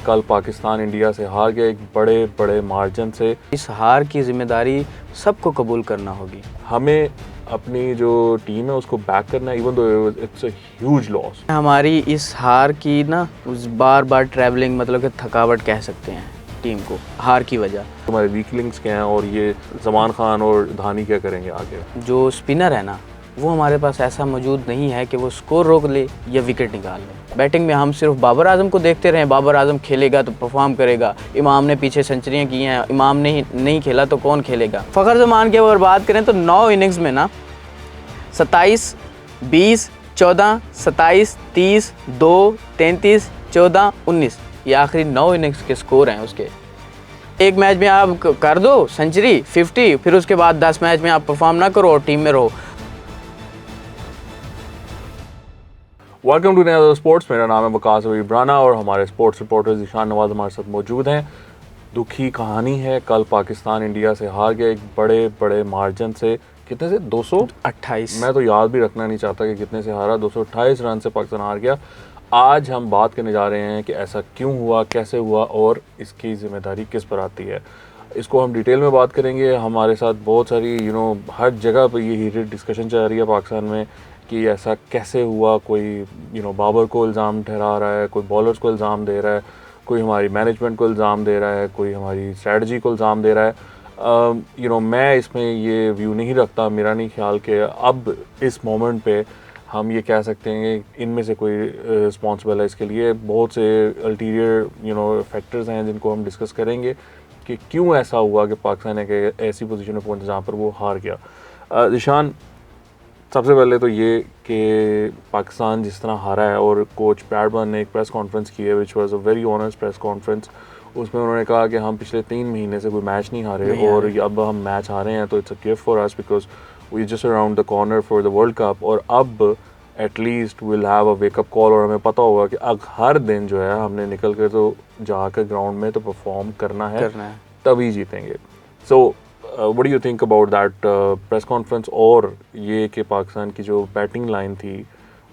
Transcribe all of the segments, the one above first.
कल पाकिस्तान इंडिया से हार गया एक बड़े बड़े मार्जिन से। इस हार की जिम्मेदारी सबको कबूल करना होगी। हमें अपनी जो टीम है उसको बैक करना है, even though it's a huge loss. हमारी इस हार की ना बार बार ट्रैवलिंग मतलब कि थकावट कह सकते हैं टीम को, हार की वजह। हमारे वीक लिंक्स क्या हैं और ये जमान खान और धानी क्या करेंगे आगे? जो स्पिनर है ना वो हमारे पास ऐसा मौजूद नहीं है कि वो स्कोर रोक ले या विकेट निकाल ले। बैटिंग में हम सिर्फ बाबर आजम को देखते रहे, बाबर आजम खेलेगा तो परफॉर्म करेगा, इमाम ने पीछे सेंचुरियाँ की हैं, इमाम ने नहीं खेला तो कौन खेलेगा। फ़खर जमान की अगर बात करें तो 9 इनिंग्स में ना 27, 20, 14, 27, 30, 2, 33, 14, 19 ये आखिरी 9 इनिंग्स के स्कोर हैं उसके। एक मैच में आप कर दो सेंचुरी 50, फिर उसके बाद 10 मैच में आप परफॉर्म ना करो और टीम में रहो। वेलकम टू नया स्पोर्ट्स। मेरा नाम है वकास इब्राना और हमारे स्पोर्ट्स रिपोर्टर ज़ीशान नवाज हमारे साथ मौजूद हैं। दुखी कहानी है, कल पाकिस्तान इंडिया से हार गया एक बड़े बड़े मार्जिन से। कितने से? 228। मैं तो याद भी रखना नहीं चाहता कि कितने से हारा। 228 रन से पाकिस्तान हार गया। आज हम बात करने जा रहे हैं कि ऐसा क्यों हुआ, कैसे हुआ और इसकी ज़िम्मेदारी किस पर आती है। इसको हम डिटेल में बात करेंगे। हमारे साथ बहुत सारी हर जगह पर ये हीटेड डिस्कशन चल रही है पाकिस्तान में कि ऐसा कैसे हुआ। कोई बाबर को इल्ज़ाम ठहरा रहा है, कोई बॉलर्स को इल्ज़ाम दे रहा है, कोई हमारी मैनेजमेंट को इल्ज़ाम दे रहा है, कोई हमारी स्ट्रेटजी को इल्ज़ाम दे रहा है। मैं इसमें ये व्यू नहीं रखता। मेरा नहीं ख्याल कि अब इस मोमेंट पे हम ये कह सकते हैं कि इनमें से कोई रिस्पॉन्सिबल है। इसके लिए बहुत से अल्टीरियर फैक्टर्स हैं जिनको हम डिस्कस करेंगे कि क्यों ऐसा हुआ कि पाकिस्तान एक ऐसी पोजीशन में पहुंचा जहाँ पर वो हार गया। ज़ीशान, सबसे पहले तो ये कि पाकिस्तान जिस तरह हारा है और कोच पैडमैन ने एक प्रेस कॉन्फ्रेंस की है which was a very honest press conference. उसमें उन्होंने कहा कि हम पिछले 3 महीने से कोई मैच नहीं हारे और अब हम मैच हारे हैं तो it's a gift for us because we just around the corner for the world cup. और अब at least will have a wake up call और हमें पता होगा कि अब हर दिन जो है हमने निकल कर तो जाकर ग्राउंड में तो परफॉर्म करना है तभी जीतेंगे। सो what do you think about that press conference और ये कि पाकिस्तान की जो बैटिंग लाइन थी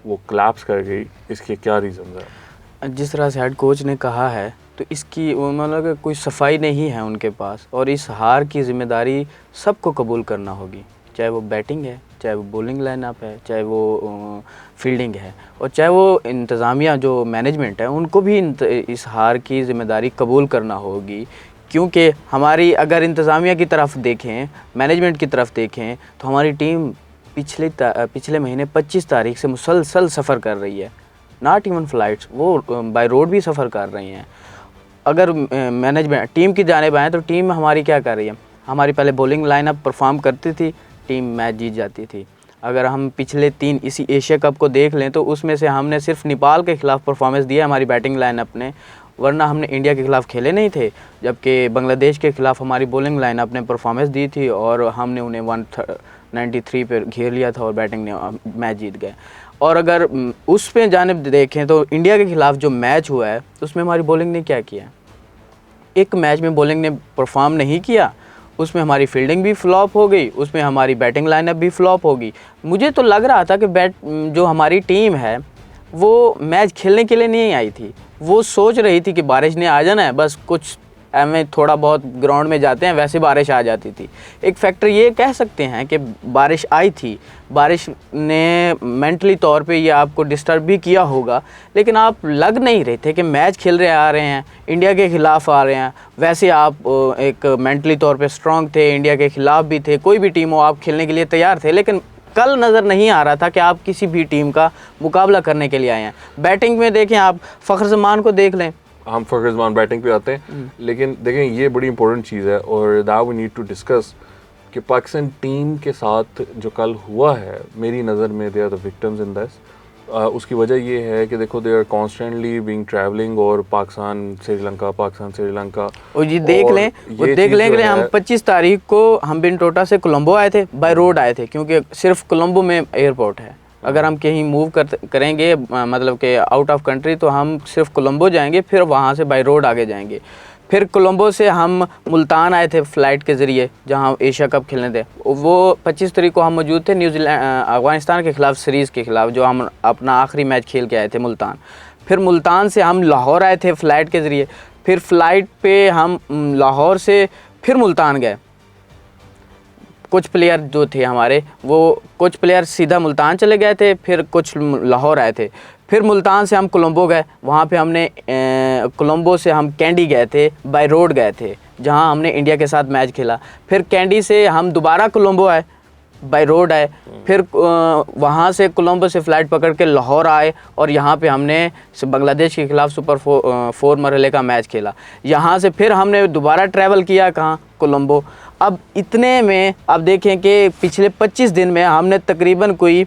वो कोलैप्स कर गई, इसके क्या रीज़न है? जिस तरह से हेड कोच ने कहा है तो इसकी मतलब कोई सफाई नहीं है उनके पास और इस हार की ज़िम्मेदारी सबको कबूल करना होगी, चाहे वो बैटिंग है, चाहे वो बॉलिंग लाइनअप है, चाहे वो फील्डिंग है और चाहे वो इंतज़ामिया जो मैनेजमेंट है उनको भी इस हार की ज़िम्मेदारी कबूल करना होगी। क्योंकि हमारी अगर इंतज़ामिया की तरफ देखें, मैनेजमेंट की तरफ देखें तो हमारी टीम पिछले महीने 25 तारीख से मुसलसल सफ़र कर रही है, नॉट इवन फ़्लाइट्स, वो बाय रोड भी सफ़र कर रही हैं। अगर मैनेजमेंट टीम की जानिब आएँ तो टीम हमारी क्या कर रही है, हमारी पहले बॉलिंग लाइनअप परफॉर्म करती थी, टीम मैच जीत जाती थी। अगर हम पिछले 3 इसी एशिया कप को देख लें तो उसमें से हमने सिर्फ नेपाल के ख़िलाफ़ परफॉर्मेंस दिया हमारी बैटिंग लाइनअप ने, वरना हमने इंडिया के ख़िलाफ़ खेले नहीं थे। जबकि बांग्लादेश के ख़िलाफ़ हमारी बॉलिंग लाइनअप ने परफॉर्मेंस दी थी और हमने उन्हें 193 पर घेर लिया था और बैटिंग ने मैच जीत गए। और अगर उस पे जानिब देखें तो इंडिया के ख़िलाफ़ जो मैच हुआ है उसमें हमारी बॉलिंग ने क्या किया, एक मैच में बॉलिंग ने परफॉर्म नहीं किया, उसमें हमारी फील्डिंग भी फ्लॉप हो गई, उसमें हमारी बैटिंग लाइनअप भी फ्लॉप होगी। मुझे तो लग रहा था कि जो हमारी टीम है वो मैच खेलने के लिए नहीं आई थी, वो सोच रही थी कि बारिश ने आ जाना है, बस कुछ हमें थोड़ा बहुत ग्राउंड में जाते हैं वैसे बारिश आ जाती थी। एक फैक्टर ये कह सकते हैं कि बारिश आई थी, बारिश ने मेंटली तौर पे ये आपको डिस्टर्ब भी किया होगा, लेकिन आप लग नहीं रहे थे कि मैच खेल रहे आ रहे हैं, इंडिया के ख़िलाफ़ आ रहे हैं। वैसे आप एक मेंटली तौर पे स्ट्रॉन्ग थे, इंडिया के ख़िलाफ़ भी थे, कोई भी टीम हो आप खेलने के लिए तैयार थे। लेकिन कल नज़र नहीं आ रहा था कि आप किसी भी टीम का मुकाबला करने के लिए आए हैं। बैटिंग में देखें, आप फ़खर जमान को देख लें। हम फ़खर जमान बैटिंग पे आते हैं, लेकिन देखें ये बड़ी इंपॉर्टेंट चीज़ है और that we need to discuss कि पाकिस्तान टीम के साथ जो कल हुआ है, मेरी नज़र में they are the victims in this. उसकी वजह ये है कि देखो they are constantly being traveling और पाकिस्तान श्रीलंका और ये देख लें कि हम 25 तारीख को हम बिनटोटा से कोलंबो आए थे, बाय रोड आए थे क्योंकि सिर्फ कोलंबो में एयरपोर्ट है। अगर हम कहीं मूव करेंगे मतलब कि आउट ऑफ कंट्री तो हम सिर्फ कोलंबो जाएंगे, फिर वहाँ से बाय रोड आगे जाएंगे। फिर कोलंबो से हम मुल्तान आए थे फ़्लाइट के ज़रिए जहाँ एशिया कप खेलने थे। वो 25 तारीख को हम मौजूद थे न्यूजीलैंड अफ़गानिस्तान के ख़िलाफ़ सीरीज़ के ख़िलाफ़ जो हम अपना आखिरी मैच खेल के आए थे मुल्तान। फिर मुल्तान से हम लाहौर आए थे फ़्लाइट के ज़रिए, फिर फ़्लाइट पे हम लाहौर से फिर मुल्तान गए। कुछ प्लेयर जो थे हमारे, वो कुछ प्लेयर सीधा मुल्तान चले गए थे, फिर कुछ लाहौर आए थे। फिर मुल्तान से हम कोलंबो गए, वहाँ पे हमने कोलंबो से हम कैंडी गए थे, बाय रोड गए थे, जहाँ हमने इंडिया के साथ मैच खेला। फिर कैंडी से हम दोबारा कोलंबो आए, बाय रोड आए, फिर वहाँ से कोलंबो से फ़्लाइट पकड़ के लाहौर आए और यहाँ पे हमने बांग्लादेश के ख़िलाफ़ सुपर 4 मरहले का मैच खेला। यहाँ से फिर हमने दोबारा ट्रैवल किया, कहाँ, कोलंबो। अब इतने में आप देखें कि पिछले 25 दिन में हमने तकरीबन कोई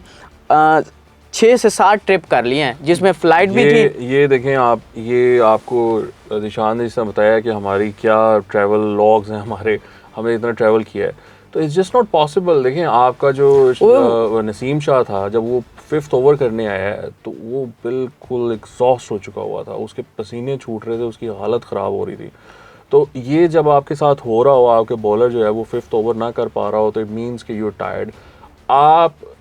6 से 7 ट्रिप कर लिए हैं, जिसमें फ़्लाइट भी थी। ये देखें आप, ये आपको निशान ने जिस तरह बताया कि हमारी क्या ट्रैवल लॉग्स हैं हमारे, हमने इतना ट्रैवल किया है, तो इट्स जस्ट नॉट पॉसिबल। देखें आपका जो नसीम शाह था, जब वो 5th ओवर करने आया है तो वो बिल्कुल एग्जॉस्ट हो चुका हुआ था, उसके पसीने छूट रहे थे, उसकी हालत ख़राब हो रही थी। तो ये जब आपके साथ हो रहा हो, आपके बॉलर जो है वो 5th ओवर ना कर पा रहा हो, तो इट मीन्स कि यू आर टायर्ड।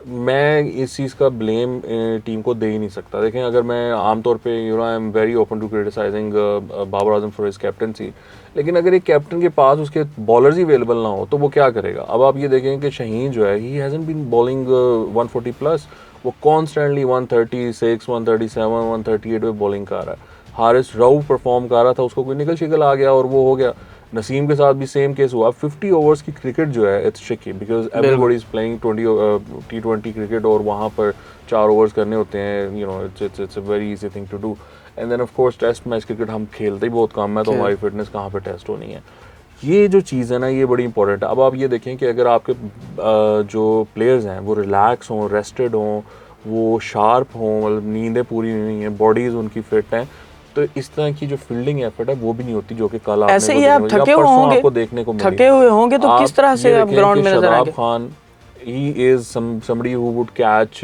मैं इस चीज़ का ब्लेम टीम को दे ही नहीं सकता। देखें, अगर मैं आमतौर पे I am very open to criticising Babar Azam for his captaincy, लेकिन अगर एक कैप्टन के पास उसके बॉलर्स ही अवेलेबल ना हो तो वो क्या करेगा। अब आप ये देखें कि शाहीन जो है, he hasn't been bowling 140 plus, वो कॉन्स्टेंटली 136, 137, 138 पे बॉलिंग कर रहा है। हारिस रऊफ परफॉर्म कर रहा था, उसको कोई निकल शिकल आ गया और वो हो गया। नसीम के साथ भी सेम केस हुआ। 50 ओवर्स की क्रिकेट जो है it's tricky, because everybody is playing T20 cricket, और वहाँ पर 4 ओवर्स करने होते हैं, you know, it's a very easy thing to do. And then of course test match cricket हम खेलते ही बहुत कम है, तो हमारी फिटनेस कहाँ पे टेस्ट होनी है। ये जो चीज़ है ना, ये बड़ी इंपॉर्टेंट है। अब आप ये देखें कि अगर आपके जो प्लेयर्स हैं वो रिलैक्स हों, रेस्टेड हों, वो शार्प हों, मतलब नींदें पूरी नहीं हैं, बॉडीज़ उनकी फिट हैं, तो इस तरह की जो फील्डिंग एफर्ट है वो भी नहीं होती जो कि कल ऐसे ही आप थके हुए होंगे, आपको देखने को मिली। थके हुए होंगे तो किस तरह से आप ग्राउंड में नजर आएंगे। Shadab Khan, he is somebody who would catch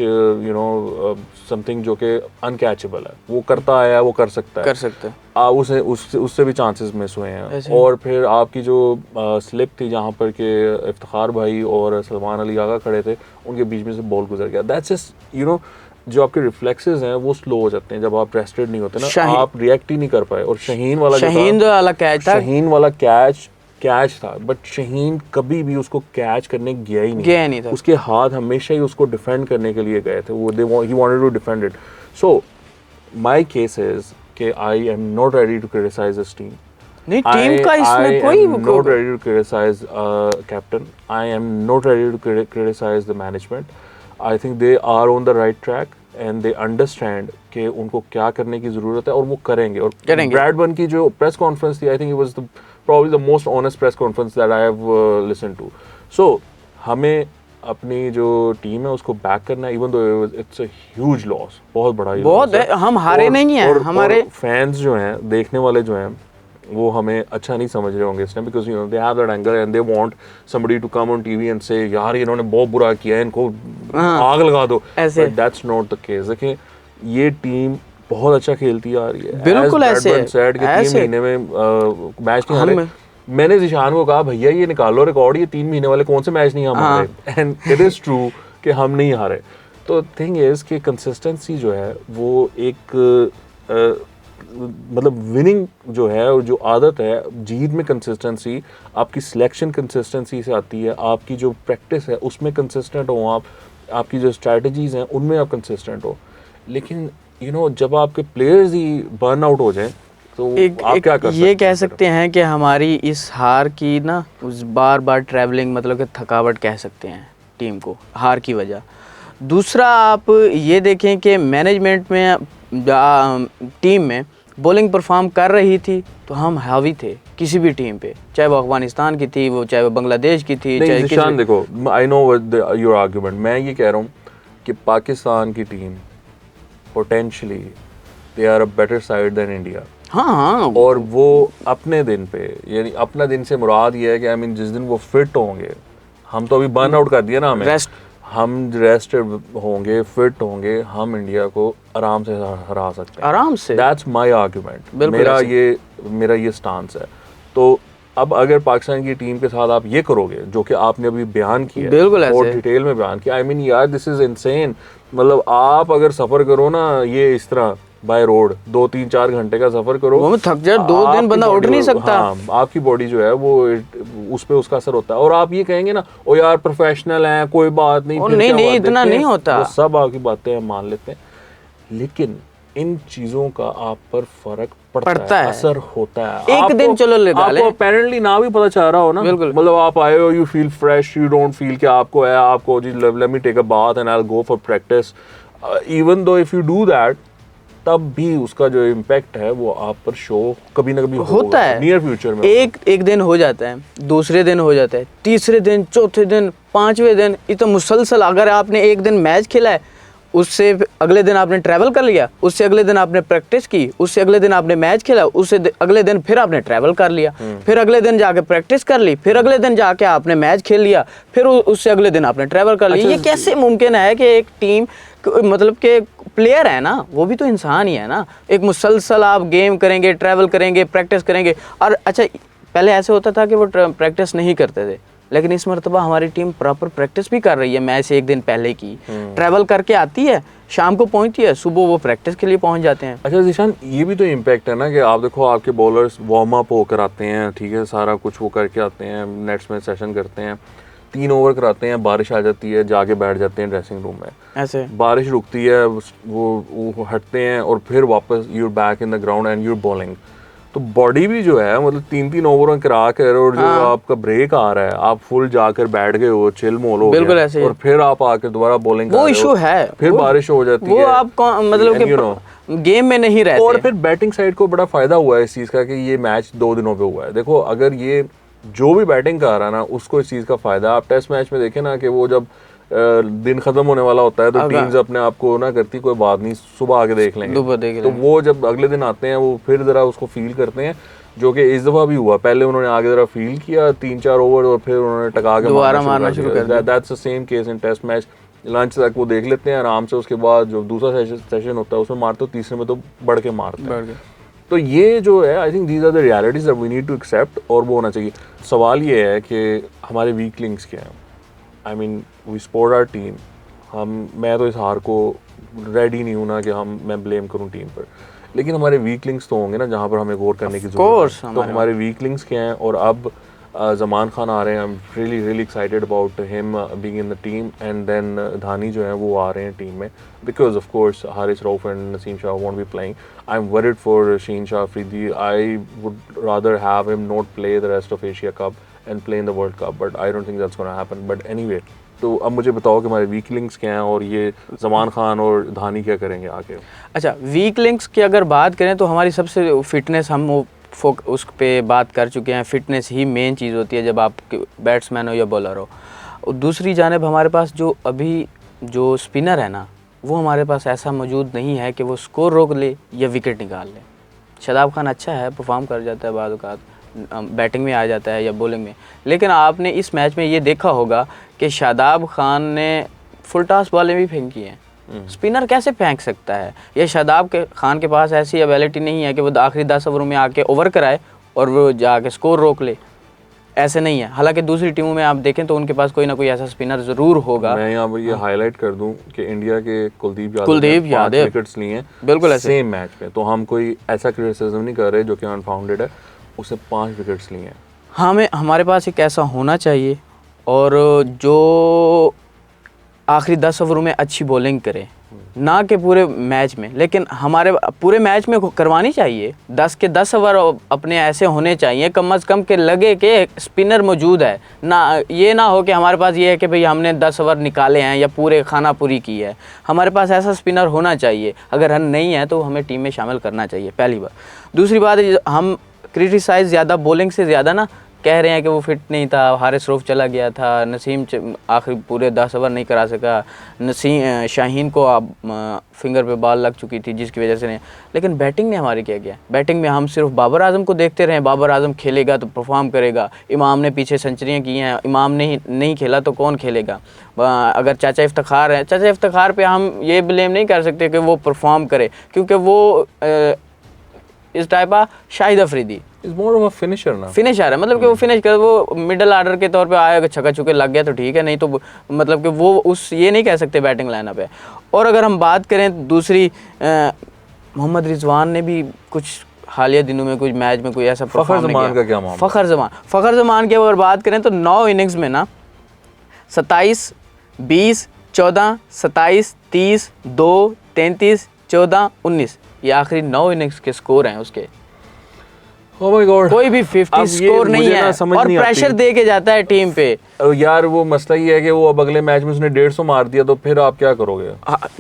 something जो कि अनकैचेबल है, वो करता है, वो कर सकता है, उसे उससे भी चांसेस मिस हुए हैं। और फिर आपकी जो स्लिप थी जहाँ पर के इफ्तिखार भाई और सलमान अली आगा खड़े थे, उनके बीच में से बॉल गुजर गया। दैट्स जस्ट जो आपके रिफ्लेक्सेस हैं वो स्लो हो जाते हैं जब आप रेस्टेड नहीं होते ना, आप रिएक्ट ही नहीं कर पाए। और शाहीन वाला कैच था, बट शाहीन कभी भी उसको कैच करने गया ही नहीं था। उसके हाथ हमेशा ही उसको डिफेंड करने के लिए गए थे, वो ही wanted to defend it. So my case is कि I am not ready to criticize this team. नहीं, टीम का इसमें कोई not ready to criticize captain, I am not ready to criticize the management. I think they are on the right track and they understand कि उनको क्या करने की ज़रूरत है, और वो करेंगे। और ब्रैडबर्न की जो प्रेस कॉन्फ्रेंस थी, I think it was probably the most honest press conference that I have listened to. So हमें अपनी जो टीम है उसको बैक करना है, even though it's a huge loss, बहुत बड़ा बहुत है, हम हारे नहीं हैं। हमारे फैंस जो हैं, देखने वाले जो हैं, वो हमें अच्छा नहीं समझ रहे होंगे इस time, because they have that anger and they want somebody to come on TV and say यार इन्होंने बहुत बुरा किया है, इनको आग लगा दो। But that's not the case। देखिए, ये टीम बहुत अच्छा खेलती आ रही है, बिल्कुल ऐसे 3 महीने में मैच नहीं हारे। मैंने जिशान को कहा, भैया ये निकालो रिकॉर्ड, ये 3 महीने वाले कौन से मैच नहीं हम हारे, एंड इट इज ट्रू कि हम नहीं हारे। तो थिंग इज कि कंसिस्टेंसी जो है वो एक मतलब विनिंग जो है, और जो आदत है जीत में कंसिस्टेंसी, आपकी सिलेक्शन कंसिस्टेंसी से आती है, आपकी जो प्रैक्टिस है उसमें कंसिस्टेंट हो आप, आपकी जो स्ट्रैटेजीज हैं उनमें आप कंसिस्टेंट हो। लेकिन जब आपके प्लेयर्स ही बर्न आउट हो जाएं तो आप क्या कर सकते हैं? ये कह सकते हैं कि हमारी इस हार की ना, उस बार बार ट्रैवलिंग, मतलब कि थकावट कह सकते हैं टीम को, हार की वजह। दूसरा आप ये देखें कि मैनेजमेंट में टीम में बॉलिंग परफॉर्म कर रही थी तो हम हावी थे किसी भी टीम पे, चाहे वो अफगानिस्तान की थी, वो चाहे वो बांग्लादेश की थी, चाहे निशान देखो, आई नो योर आर्गुमेंट। मैं ये कह रहा हूँ कि पाकिस्तान की team potentially they are a better side than India. हाँ, और वो अपने दिन पे, यानी अपना दिन से मुराद ये है कि आई मीन जिस दिन वो फिट होंगे, हम तो अभी बर्न आउट कर दिया ना, हमें हम रेस्टेड होंगे, फिट होंगे, हम इंडिया को आराम से हरा सकते हैं, आराम से। दैट्स माय आर्गुमेंट, मेरा ये स्टांस है। तो अब अगर पाकिस्तान की टीम के साथ आप ये करोगे जो कि आपने अभी बयान किया, बिल्कुल और डिटेल में बयान किया, आई मीन यार दिस इज इनसेन। मतलब आप अगर सफ़र करो ना ये इस तरह, बाय रोड 2-3-4 घंटे का सफर करो, वो में थक जाए, 2 दिन बंदा उठ नहीं सकता। हाँ, आपकी बॉडी जो है वो उस पे उसका असर होता है। और आप ये कहेंगे ना ओ यार प्रोफेशनल है कोई बात नहीं, फिर नहीं क्या नहीं हुआ? इतना देखते नहीं हैं, होता। वो सब आपकी बातें हम मान लेते हैं, लेकिन इन चीजों का आप पर फर्क पड़ता है, असर होता है। एक दिन चलो लगा ले, आपको अपेरेंटली ना भी पता चल रहा हो ना, मतलब आप आए हो, you feel fresh, you don't feel कि आपको है, आपको जी let me take a bath and I will go for practice, even though if you do that, तब भी उसका जो इम्पैक्ट है वो आप पर शो कभी ना कभी होता है नियर फ्यूचर में। एक दिन हो जाता है, दूसरे दिन हो जाता है, तीसरे दिन, चौथे दिन, 5वें दिन, इतना मुसलसल। अगर आपने एक दिन मैच खेला है, उससे अगले दिन आपने ट्रैवल कर लिया, उससे अगले दिन आपने प्रैक्टिस की, उससे अगले दिन आपने मैच खेला, उससे अगले दिन फिर आपने ट्रैवल कर लिया, फिर अगले दिन जाके प्रैक्टिस कर ली, फिर अगले दिन जाके आपने मैच खेल लिया, फिर उससे अगले दिन आपने ट्रैवल कर लिया। ये कैसे मुमकिन है कि एक टीम, मतलब कि प्लेयर है ना, वो भी तो इंसान ही है ना, एक मुसलसल आप गेम करेंगे, ट्रैवल करेंगे, प्रैक्टिस करेंगे। और अच्छा, पहले ऐसे होता था कि वो प्रैक्टिस नहीं करते थे, लेकिन इस मरतबा हमारी टीम प्रॉपर प्रैक्टिस भी कर रही है। मैच से एक दिन पहले की ट्रैवल करके आती है, शाम को पहुंचती है, सुबह वो प्रैक्टिस के लिए पहुंच जाते हैं। अच्छा ज़ीशान, ये भी तो इम्पैक्ट है ना कि आप देखो आपके बॉलर्स वार्म अप होकर आते हैं, ठीक है, सारा कुछ वो करके आते हैं, नेट्स में सेशन करते हैं, 3 ओवर कराते हैं, बारिश आ जाती है, जाके बैठ जाते हैं ड्रेसिंग रूम में, ऐसे बारिश रुकती है, वो हटते हैं और फिर वापस you're back in the ground and you're bowling. तो बॉडी भी जो है, मतलब 3-3 ओवर करा कर, और जो आपका ब्रेक आ रहा है, आप फुल जाकर बैठ गए हो, चिल मोल हो बिल्कुल गया, ऐसे, और फिर आप आकर दोबारा बॉलिंग वो इशू है, फिर बारिश हो जाती है, वो आप मतलब कि गेम में नहीं रहते। और फिर बैटिंग साइड को बड़ा फायदा हुआ है इस चीज़ का कि ये मैच 2 दिनों पे हुआ है। देखो अगर ये जो भी बैटिंग कर रहा है ना, उसको इस चीज़ का फायदा। आप टेस्ट मैच में देखें ना कि वो जब दिन खत्म होने वाला होता है तो टीम्स अपने आप को ना करती कोई बात नहीं, सुबह आके देख लेंगे, तो वो जब अगले दिन आते हैं वो फिर जरा उसको फील करते हैं, जो कि इस दफ़ा भी हुआ। पहले उन्होंने आगे जरा फील किया 3-4 ओवर और फिर उन्होंने टका के दोबारा मारना शुरू कर दिया। That's the same case in test match. Lunch तक वो देख लेते हैं आराम से, उसके बाद जो दूसरा सेशन होता है उसमें मारते हो, तीसरे में तो बढ़ के मारते हैं। तो ये जो है, I think these are the realities that we need to accept, और वो होना चाहिए। सवाल ये है कि हमारे वीक लिंक्स क्या हैं। I mean we support our team, मैं तो इस हार को रेडी नहीं हूँ ना कि मैं ब्लेम करूँ टीम पर, लेकिन हमारे वीक लिंक्स तो होंगे ना जहाँ पर हमें गौर करने की जरूरत है। तो हमारे वीक लिंक्स क्या हैं, और अब ज़मान खान आ रहे हैं, I am really excited about him being in the team, and then Dhani जो है वो आ रहे हैं टीम में, because of course Haris Rauf and Naseem Shah won't be playing. I am worried for Shaheen Shah Afridi, I would rather have him not play the rest of Asia cup and play in the world cup, but I don't think that's gonna happen. But anyway, तो अब मुझे बताओ कि हमारे week links क्या हैं और ये ज़मान खान और धानी क्या करेंगे आगे। अच्छा, वीक लिंक्स की अगर बात करें तो हमारी सबसे फिटनेस, हम वो उस पे बात कर चुके हैं। फिटनेस ही मेन चीज़ होती है जब आप बैट्समैन हो या बॉलर हो। और दूसरी जानिब हमारे पास जो अभी जो स्पिनर है ना, वो हमारे पास ऐसा मौजूद नहीं है कि वो स्कोर रोक ले या विकेट निकाल ले। शादाब खान अच्छा है, परफॉर्म कर जाता है, बाद औक़ात बैटिंग में आ जाता है या बॉलिंग में, लेकिन आपने इस मैच में ये देखा होगा कि शादाब खान ने फुल टॉस बॉलें भी फेंकी हैं। स्पिनर कैसे फेंक सकता है? ये शादाब खान के पास ऐसी एबिलिटी नहीं है कि वो आखिरी 10 ओवरों में आके ओवर कराए और वो जाके स्कोर रोक ले, ऐसे नहीं है। हालांकि दूसरी टीमों में आप देखें तो उनके पास कोई ना कोई ऐसा स्पिनर ज़रूर होगा। मैं यहाँ पर ये हाईलाइट कर दूं कि इंडिया के कुलदीप यादव विकेट्स लिए हैं बिल्कुल सेम मैच में, तो हम कोई ऐसा क्रिटिसिज्म नहीं कर रहे जो कि अनफाउंडेड है, उसने 5 विकेट्स लिए हैं। हमारे पास एक ऐसा होना चाहिए और जो आखिरी 10 ओवरों में अच्छी बॉलिंग करे, ना कि पूरे मैच में, लेकिन हमारे पूरे मैच में करवानी चाहिए। 10 के 10 ओवर अपने ऐसे होने चाहिए कम अज़ कम के लगे कि स्पिनर मौजूद है ना। ये ना हो कि हमारे पास ये है कि भाई हमने 10 ओवर निकाले हैं या पूरे खाना पूरी की है। हमारे पास ऐसा स्पिनर होना चाहिए, अगर रन नहीं है तो हमें टीम में शामिल करना चाहिए, पहली बात। दूसरी बात, हम क्रिटिसाइज़ ज़्यादा बॉलिंग से ज़्यादा ना कह रहे हैं कि वो फिट नहीं था, हारिस रऊफ चला गया था, नसीम आखिर पूरे 10 ओवर नहीं करा सका, शाहीन को फिंगर पे बॉल लग चुकी थी जिसकी वजह से नहीं। लेकिन बैटिंग ने हमारी क्या किया? बैटिंग में हम सिर्फ बाबर आजम को देखते रहे। बाबर आजम खेलेगा तो परफॉर्म करेगा, इमाम ने पीछे सेंचुरियाँ की हैं, इमाम ने नहीं खेला तो कौन खेलेगा? अगर चाचा इफ्तिखार है, चाचा इफ्तिखार पे हम ये ब्लेम नहीं कर सकते कि वो परफॉर्म करे, क्योंकि वो इस टाइप का Shahid Afridi is more of a finisher ना, फिनिशर है, मतलब कि वो फिनिश कर, वो मिडल आर्डर के तौर पे आया, छक्का चुके लग गया तो ठीक है, नहीं तो मतलब कि वो उस ये नहीं कह सकते बैटिंग लाइनअप है। और अगर हम बात करें दूसरी मोहम्मद रिजवान ने भी कुछ हालिया दिनों में कुछ मैच में कोई ऐसा परफॉर्म नहीं जमान किया। का क्या मामला? फ़खर जमान की अगर बात करें तो 9 इनिंग्स में ना 27, 20, 14, 27, 30, 2, 33, 14, 19 ये आखिरी 9 इनिंग्स के स्कोर हैं उसके। Oh my God! कोई भी 50 स्कोर नहीं है और प्रेशर दे के जाता है टीम पे। यार वो मसला ये है कि वो अब अगले मैच में उसने 150 मार दिया तो फिर आप क्या करोगे?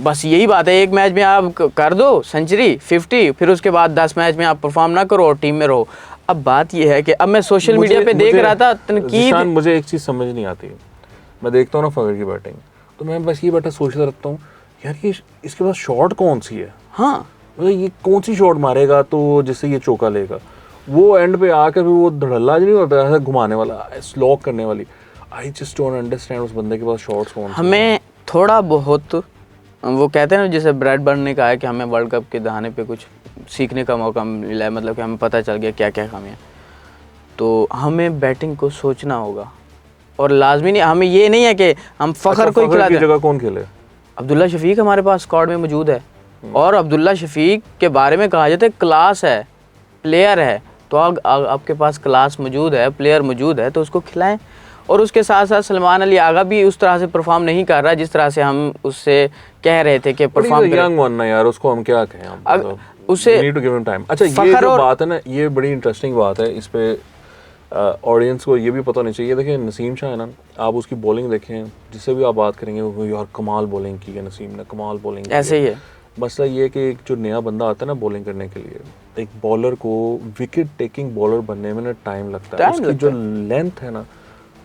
बस यही बात है, एक मैच में आप कर दो सेंचुरी 50, फिर उसके बाद 10 मैच में आप परफॉर्म ना करो और टीम में रहो। अब बात ये है कि अब मैं सोशल मीडिया पे देख रहा था तनकीद। मुझे एक चीज़ समझ नहीं आती, मैं देखता हूँ ना फ़खर की बैटिंग तो मैं बस ये बैठा सोचता रहता हूँ यार ये इसके पास शॉट कौन सी है। हाँ मतलब ये कौन सी शॉट मारेगा तो जिससे ये चौका लेगा। वो एंड पे आकर भी वो धड़ल्ला नहीं होता ऐसा घुमाने वाला, स्लॉक करने वाली। आई जस्ट डोंट अंडरस्टैंड उस बंदे के पास शॉट्स कौन से। हमें थोड़ा बहुत वो कहते हैं ना जैसे ब्रैड बर्न ने कहा है कि हमें वर्ल्ड कप के दहाने पे कुछ सीखने का मौका मिला है, मतलब कि हमें पता चल गया क्या क्या खामियां। तो हमें बैटिंग को सोचना होगा और लाजमी नहीं, हमें ये नहीं है कि हम फ़खर को ही खिला दें। जगह कौन खेले? अब्दुल्ला शफीक हमारे पास स्क्वाड में मौजूद है और अब्दुल्ला शफीक के बारे में कहा जाता है क्लास है, प्लेयर है। तो आपके पास क्लास मौजूद है, प्लेयर मौजूद है, तो उसको खिलाएं। और उसके साथ साथ सलमान अली आगा भी उस तरह से परफॉर्म नहीं कर रहा जिस तरह से हम उससे कह रहे थे कि परफॉर्म करे। यंग वन ना यार, उसको हम क्या कहें, उसे need to give him time. अच्छा ये जो बात है ना, ये बड़ी इंटरेस्टिंग बात है। इस पे ऑडियंस को ये भी पता नहीं चाहिए। देखिए नसीम शाह है ना, आप उसकी बॉलिंग देखें, जिससे भी आप बात करेंगे वो यार कमाल बॉलिंग की है नसीम ने, कमाल बॉलिंग की ऐसे ही है। मसला ये है कि एक जो नया बंदा आता है ना बॉलिंग करने के लिए, एक बॉलर को विकेट टेकिंग बॉलर बनने में ना टाइम लगता है। उसकी जो लेंथ है ना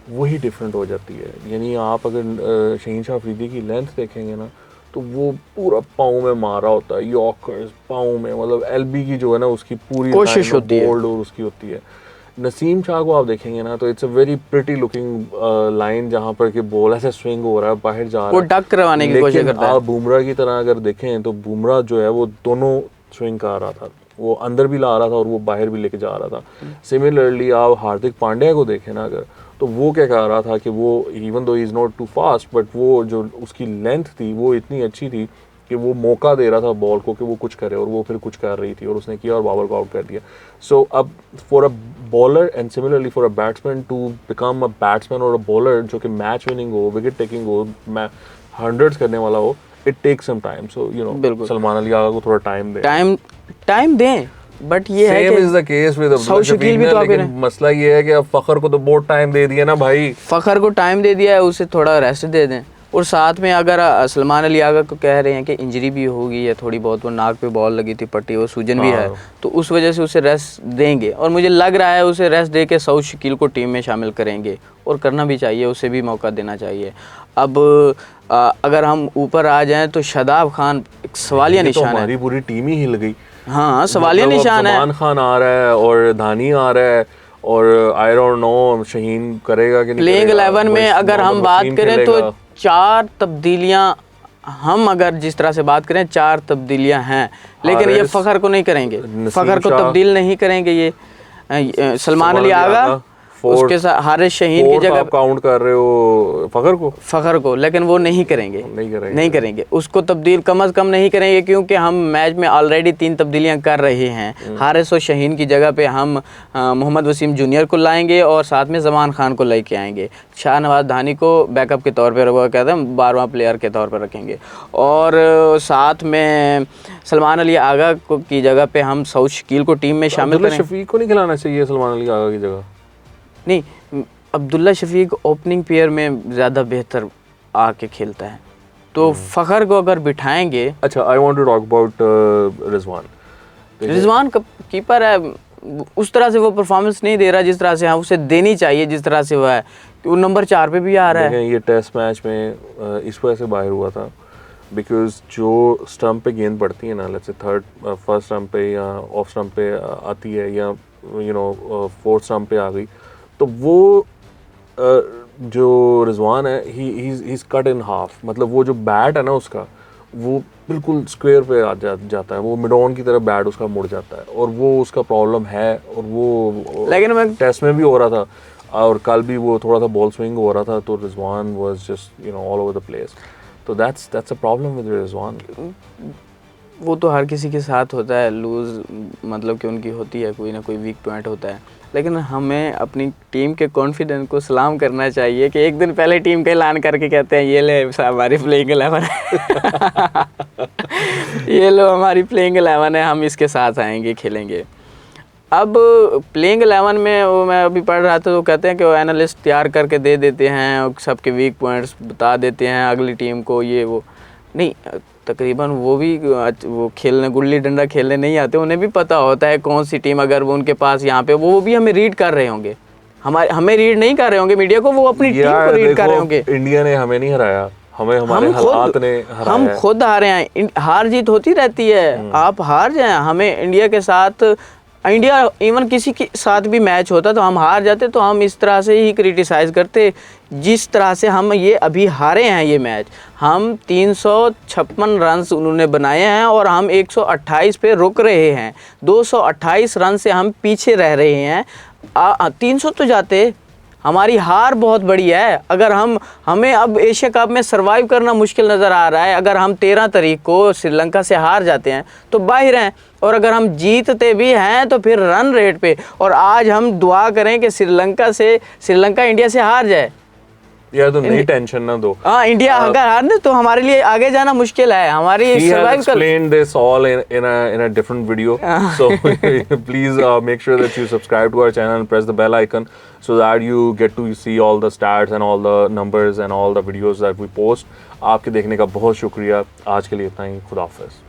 वही डिफरेंट हो जाती है। यानी आप अगर शहीन शाह अफरीदी की लेंथ देखेंगे ना तो वो पूरा पाँव में मारा होता है, यॉर्कर्स पाँव में, मतलब एलबी की जो है ना उसकी पूरी कोशिश होती है, बोल्ड और उसकी होती है। नसीम शाह को आप देखेंगे ना तो it's a very pretty looking line जहाँ पर कि बॉल ऐसे स्विंग हो रहा है, बाहर जा रहा है, वो डक करवाने की कोशिश करता है। आप बुमराह की तरह अगर देखें तो बुमराह जो है वो दोनों स्विंग कर रहा था, वो अंदर भी ला रहा था और वो बाहर भी लेके जा रहा था। सिमिलरली आप हार्दिक पांड्या को देखें ना अगर, तो वो क्या कर रहा था कि वो even though is not too fast but वो जो उसकी लेंथ थी वो इतनी अच्छी थी कि वो मौका दे रहा था बॉल को कि वो कुछ करे, और वो फिर कुछ कर रही थी और उसने किया और बाबर को आउट कर दिया। सो अब for a bowler and similarly for a batsman to become a batsman और अ बॉलर जो कि मैच विनिंग हो, विकेट टेकिंग हो, हंड्रेड्स करने वाला हो, it takes some time. So you know Salman Ali Agha को थोड़ा टाइम दें। बट ये है कि is the case with Abdullah Shafique ने, लेकिन मसला ये है कि अब फ़खर को तो बहुत टाइम दे दिया ना भाई। फ़खर को टाइम दे दिया है, उसे थोड़ा रेस्ट दे दें। और साथ में अगर सलमान अली आगा को कह रहे हैं कि इंजरी भी होगी या थोड़ी बहुत, वो नाक पे बॉल लगी थी, पट्टी, वो सूजन भी है, तो उस वजह से उसे रेस्ट देंगे और मुझे लग रहा है उसे रेस्ट दे के सऊद शकील को टीम में शामिल करेंगे और करना भी चाहिए, उसे भी मौका देना चाहिए। अब अगर हम ऊपर आ जाएं तो शादाब खान एक सवालिया निशान है। हमारी पूरी टीम ही हिल गई। हाँ सवालिया निशान है। सलमान खान आ रहा है और धानी आ रहा है और आई डोंट नो शहीन करेगा कि नहीं। प्लेइंग 11 में अगर हम बात करें तो 4 तब्दीलियां, हम अगर जिस तरह से बात करें 4 तब्दीलियां हैं, लेकिन ये फ़खर को नहीं करेंगे, फ़खर को तब्दील नहीं करेंगे। ये सलमान अली आगा उसके साथ हारिस शहीन की जगह काउंट कर रहे हो फ़खर को, लेकिन वो नहीं करेंगे उसको तब्दील कम अज़ कम नहीं करेंगे, क्योंकि हम मैच में ऑलरेडी 3 तब्दीलियां कर रहे हैं। हारिस और शहीन की जगह पे हम मोहम्मद वसीम जूनियर को लाएंगे और साथ में ज़मान खान को लेके आएंगे। शाहनवाज धानी को बैकअप के तौर पर, वो कहते हैं 12वां प्लेयर के तौर पर रखेंगे, और साथ में सलमान अली आगा की जगह पे हम सऊद शकील को टीम में शामिल करें। शफीक को नहीं खिलाना चाहिए सलमान अली आगा की जगह? नहीं, अब्दुल्ला शफीक ओपनिंग पेयर में ज़्यादा बेहतर आके खेलता है, तो फ़खर को अगर बिठाएंगे। अच्छा, I want to talk about Rizwan keeper है, उस तरह से वो परफॉर्मेंस नहीं दे रहा जिस तरह से उसे देनी चाहिए, जिस तरह से वो है कि वो नंबर 4 पे भी आ रहा है। ये टेस्ट मैच में इस वजह से बाहर हुआ था बिकॉज जो स्टंप पे गेंद पड़ती है ना, लेट्स से फर्स्ट स्टंप पे या ऑफ स्टंप पे आती है या यू नो फोर्थ स्टंप पे आ गई, तो वो जो रिजवान है he is cut in half, मतलब वो जो बैट है ना उसका वो बिल्कुल स्क्वायर पे जाता है, वो मिड ऑन की तरफ बैट उसका मुड़ जाता है, और वो उसका प्रॉब्लम है। और वो लेकिन मैं टेस्ट में भी हो रहा था और कल भी वो थोड़ा सा बॉल स्विंग हो रहा था, तो Rizwan was just you know all over the place, तो that's a problem with Rizwan. वो तो हर किसी के साथ होता है, लूज़ मतलब कि उनकी होती है, कोई ना कोई वीक पॉइंट होता है। लेकिन हमें अपनी टीम के कॉन्फिडेंस को सलाम करना चाहिए कि एक दिन पहले टीम का ऐलान करके कहते हैं ये ले हमारी प्लेइंग 11 है ये लो हमारी प्लेइंग 11 है, हम इसके साथ आएंगे खेलेंगे। अब प्लेइंग 11 में वो मैं अभी पढ़ रहा था तो कहते हैं कि वो एनालिस्ट तैयार करके दे देते हैं और सबके वीक पॉइंट्स बता देते हैं अगली टीम को, ये वो नहीं, तकरीबन वो भी वो खेलने गुल्ली डंडा खेलने नहीं आते, उन्हें भी पता होता है कौन सी टीम अगर वो उनके पास यहाँ पे, वो भी हमें रीड कर रहे होंगे, हमें रीड नहीं कर रहे होंगे मीडिया को, वो अपनी टीम को रीड कर रहे होंगे। इंडिया ने हमें नहीं हराया, हमें हमारे हालात ने हराया, हम खुद हारे हैं, हार जीत होती रहती है, आप हार जाएं, हमें इंडिया के साथ, इंडिया इवन किसी के साथ भी मैच होता तो हम हार जाते तो हम इस तरह से ही क्रिटिसाइज़ करते जिस तरह से हम ये अभी हारे हैं। ये मैच हम 356 रन उन्होंने बनाए हैं और हम 128 पे रुक रहे हैं, 228 रन से हम पीछे रह रहे हैं। 300 तो जाते, हमारी हार बहुत बड़ी है। अगर हमें अब एशिया कप में सरवाइव करना मुश्किल नज़र आ रहा है, अगर हम 13 तारीख को श्रीलंका से हार जाते हैं तो बाहर हैं, और अगर हम जीतते भी हैं तो फिर रन रेट पे, और आज हम दुआ करें कि श्रीलंका इंडिया से हार जाए। यार तो नहीं टेंशन ना दो। हाँ, इंडिया अगर हारे तो हमारे लिए आगे जाना मुश्किल है, हमारी सर्वाइव कर। He has explained this all in a different video. So please make sure that you subscribe to our channel and press the bell icon so that you get to see all the stats and all the numbers and all the videos that we post. आपके देखने का बहुत शुक्रिया। आज के लिए इतना ही। खुदा हाफिज़।